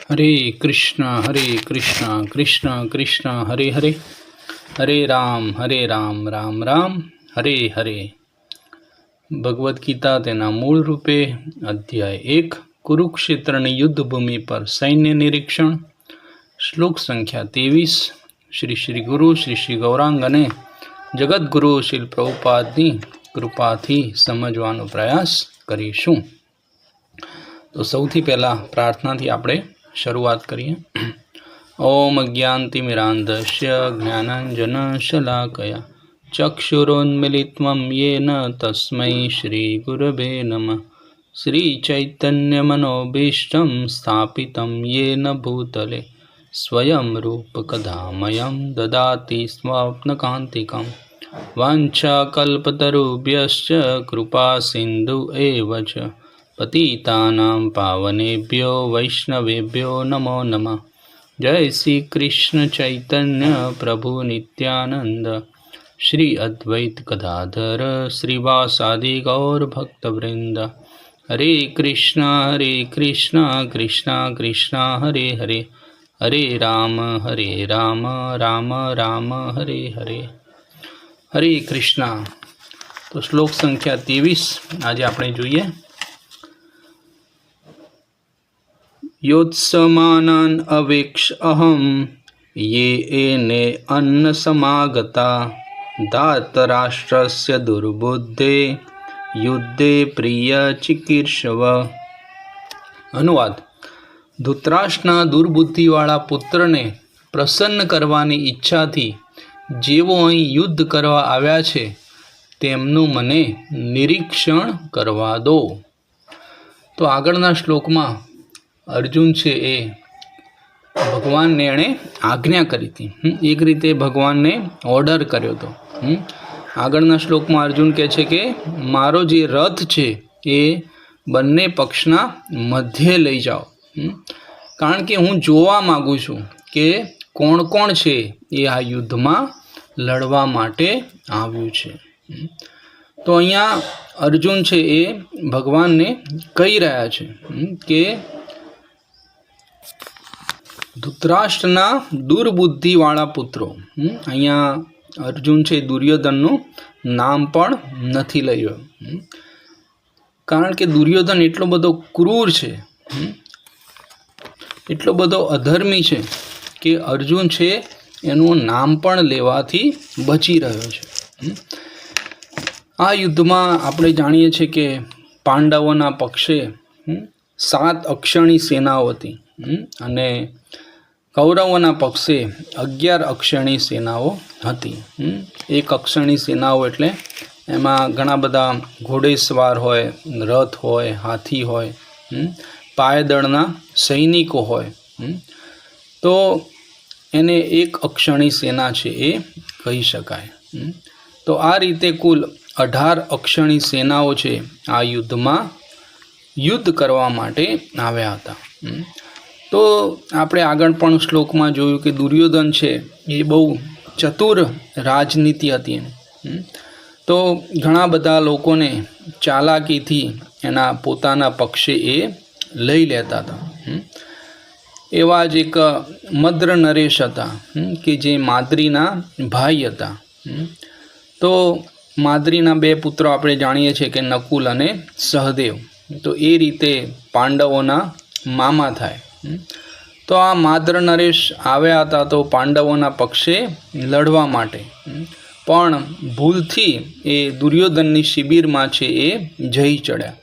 हरे कृष्ण कृष्ण कृष्ण हरे हरे, हरे राम राम राम हरे हरे। भगवद गीता तेना मूल रूपे अध्याय 1 कुरुक्षेत्रनी युद्ध भूमि पर सैन्य निरीक्षण। श्लोक संख्या 23। श्री श्री गुरु श्री श्री गौरांग अने जगद्गुरु श्री प्रभुपादनी कृपाथी समझवानो प्रयास करीशुं। तो सौथी पहला प्रार्थना थी आपणे शुरुआत करिए। ओम अज्ञानतिमिरान्धस्य ज्ञानाञ्जनशलाकया चक्षुरोन्मिलितं येन तस्मै श्रीगुरवे नमः। श्रीचैतन्यमनोभीष्टं स्थापितं येन भूतले स्वयं रूपकदामयं ददाति स्वप्नकान्तिकं। वाञ्छाकल्पतरुभ्यश्च कृपासिन्धु एव च पतितानां पावनेभ्यो वैष्णवेभ्यो नमो नमः। जय श्री कृष्ण चैतन्य प्रभु नित्यानंद श्री अद्वैत गदाधर श्रीवासादि गौर भक्तवृंद। हरे कृष्ण कृष्ण कृष्ण हरे हरे, हरे राम राम राम हरे हरे। हरे कृष्णा। तो श्लोक संख्या 23 आज आपणे जोईए। योत्समानान् अवेक्ष अहं ये एने अन्न समागता धातराष्ट्रस्य दुर्बुद्धे युद्धे प्रिय चिकीर्षव। अनुवाद। धृतराष्ट्રના દુર્બુદ્ધિવાળા પુત્રને પ્રસન્ન કરવાની ઈચ્છાથી જેઓ અહીં યુદ્ધ કરવા આવ્યા છે તેમનું મને નિરીક્ષણ કરવા દો। તો આગળના શ્લોકમાં अर्जुन है ए भगवान ने एणे आज्ञा करी थी। एक रीते भगवान ने ऑर्डर कर्यो तो। आगळना श्लोक में अर्जुन कहे कि मारो जे रथ है ए बंने पक्षना मध्य लई जाओ, कारण के हूँ जोवा मागू छूँ कि कोण कोण है ये आ युद्ध में लड़वा माटे आव्युं छे। तो अहींया अर्जुन है ए भगवान ने कही रह्या छे कि धृतराष्ट्रना दुर्बुद्धिवाळा पुत्रो। अहींया अर्जुन है दुर्योधनનું नाम पण નથી લયો, कारण के दुर्योधन एटलो बधो क्रूर है, एटलो बधो अधर्मी है कि अर्जुन है एनुं नाम पण लेवाथी बची रह्यो छे। आ युद्ध में आपणे जाणीए छीए कि पांडवोना पक्षे 7 अक्षणी सेनाओ हती अने कौरवोना पक्षे 11 अक्षणी सेनाओ हती। 1 अक्षणी सेनाओ एटले एमां घणा बधा घोड़ेसवार होय, रथ होय, हाथी होय, पायदळना सैनिको होय, तो एने 1 अक्षणी सेना छे ए कही शकाय। तो आ रीते कुल 18 अक्षणी सेनाओ छे आ युद्ध में युद्ध करवा माटे आव्या हता। तो आपणे आगळ पण श्लोक में जोयुं कि दुर्योधन है ये बहु चतुर राजनीति हती। तो घणा बधा लोकोने चालाकीथी एना पोताना पक्षे ए लई लेता था। एवा ज एक मद्र नरेश हता कि जे माद्रीना भाई हता। तो माद्रीना 2 पुत्रो आपणे जाणीए छीए कि नकुल अने सहदेव। तो ए रीते पांडवोना मामा थाय। तो आ माद्र नरेश आव्या हता तो पांडवोना पक्षे लड़वा माटे, पण भूलथी ए दुर्योधननी शिबिर में छे ए जई चढ़्या।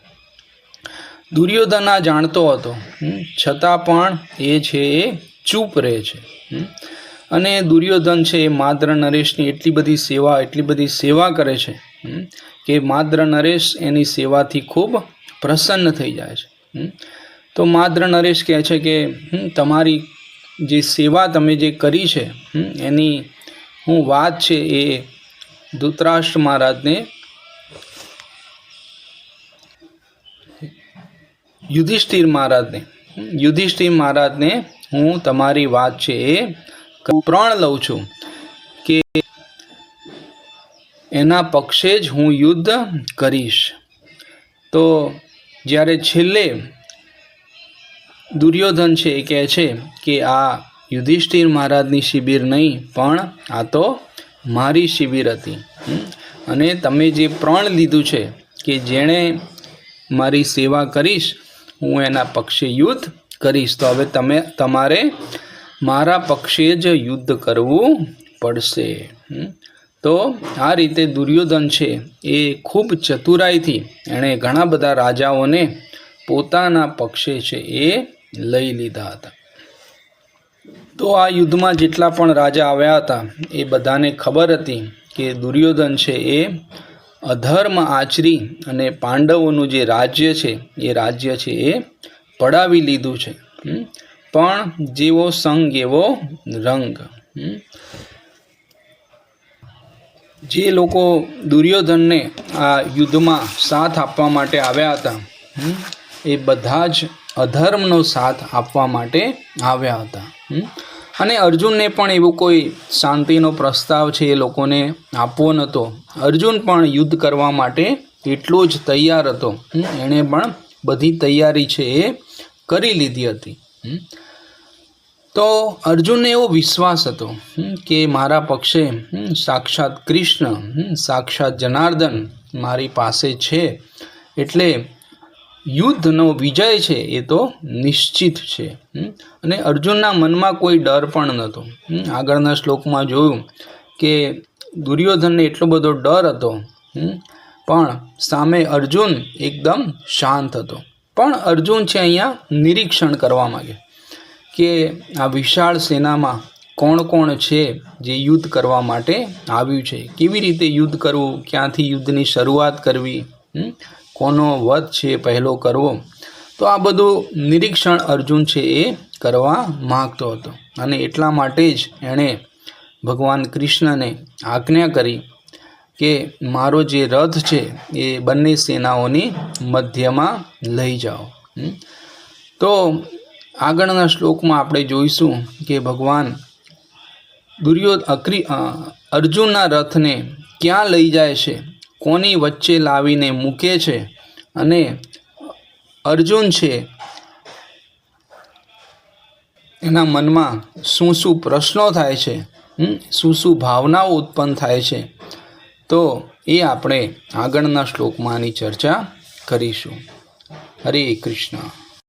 दुर्योधन आ जाणतो हतो, छतां पण ए छे ए चूप रहे छे। अने दुर्योधन छे माद्र नरेशनी एटली बधी सेवा करे छे कि माद्र नरेश एनी सेवाथी खूब प्रसन्न थई जाय छे। तो माद्र नरेश कहे छे कि तमारी जे सेवा तमे जे करी छे एनी हूँ वात छे ए धृतराष्ट्र महाराज ने युधिष्ठिर महाराज ने हूँ तमारी वात छे ए प्रण लઉં છું कि एना पक्षे ज हूँ युद्ध करीश। तो ज्यारे छेल्ले દુર્યોધન છે એ કહે છે કે આ યુધિષ્ઠિર મહારાજની શિબિર નહીં, પણ આ તો મારી શિબિર હતી, અને તમે જે પ્રણ લીધું છે કે જેણે મારી સેવા કરીશ હું એના પક્ષે યુદ્ધ કરીશ, તો હવે તમારે મારા પક્ષે જ યુદ્ધ કરવું પડશે. તો આ રીતે દુર્યોધન છે એ ખૂબ ચતુરાઈથી એણે ઘણા બધા રાજાઓને પોતાના પક્ષે છે એ લઈ લીધા હતા. તો આ યુદ્ધમાં જેટલા પણ રાજા આવ્યા હતા એ બધાને ખબર હતી કે દુર્યોધન છે એ અધર્મ આચરી અને પાંડવોનું જે રાજ્ય છે એ રાજ્ય છે એ પડાવી લીધું છે. પણ જેવો સંગ એવો રંગ. જે લોકો દુર્યોધનને આ યુદ્ધમાં સાથ આપવા માટે આવ્યા હતા એ બધા જ અધર્મનો સાથ આપવા માટે આવ્યા હતા. અને અર્જુનને પણ એવું કોઈ શાંતિનો પ્રસ્તાવ છે એ લોકોને આપવો નહોતો. અર્જુન પણ યુદ્ધ કરવા માટે એટલો જ તૈયાર હતો. એણે પણ બધી તૈયારી છે એ કરી લીધી હતી. તો અર્જુનને એવો વિશ્વાસ હતો કે મારા પક્ષે સાક્ષાત કૃષ્ણ, સાક્ષાત જનાર્દન મારી પાસે છે, એટલે યુદ્ધનો વિજય છે એ તો નિશ્ચિત છે. અને અર્જુનના મનમાં કોઈ ડર પણ નહોતો. આગળના શ્લોકમાં જોયું કે દુર્યોધનને એટલો બધો ડર હતો, પણ સામે અર્જુન એકદમ શાંત હતો. પણ અર્જુન છે અહીંયા નિરીક્ષણ કરવા માંગે કે આ વિશાળ સેનામાં કોણ કોણ છે જે યુદ્ધ કરવા માટે આવ્યું છે, કેવી રીતે યુદ્ધ કરવું, ક્યાંથી યુદ્ધની શરૂઆત કરવી, કોનો વધ છે પહેલો કરવો. તો આ બધું નિરીક્ષણ અર્જુન છે એ કરવા માગતો હતો. અને એટલા માટે જ એણે ભગવાન કૃષ્ણને આજ્ઞા કરી કે મારો જે રથ છે એ બંને સેનાઓની મધ્યમાં લઈ જાઓ. તો આગળના શ્લોકમાં આપણે જોઈશું કે ભગવાન અર્જુનના રથને ક્યાં લઈ જાય છે, કોની વચ્ચે લાવીને મૂકે છે, અને અર્જુન છે એના મનમાં શું શું પ્રશ્નો થાય છે, શું શું ભાવનાઓ ઉત્પન્ન થાય છે, તો એ આપણે આગળના શ્લોકમાંની ચર્ચા કરીશું. હરે કૃષ્ણ.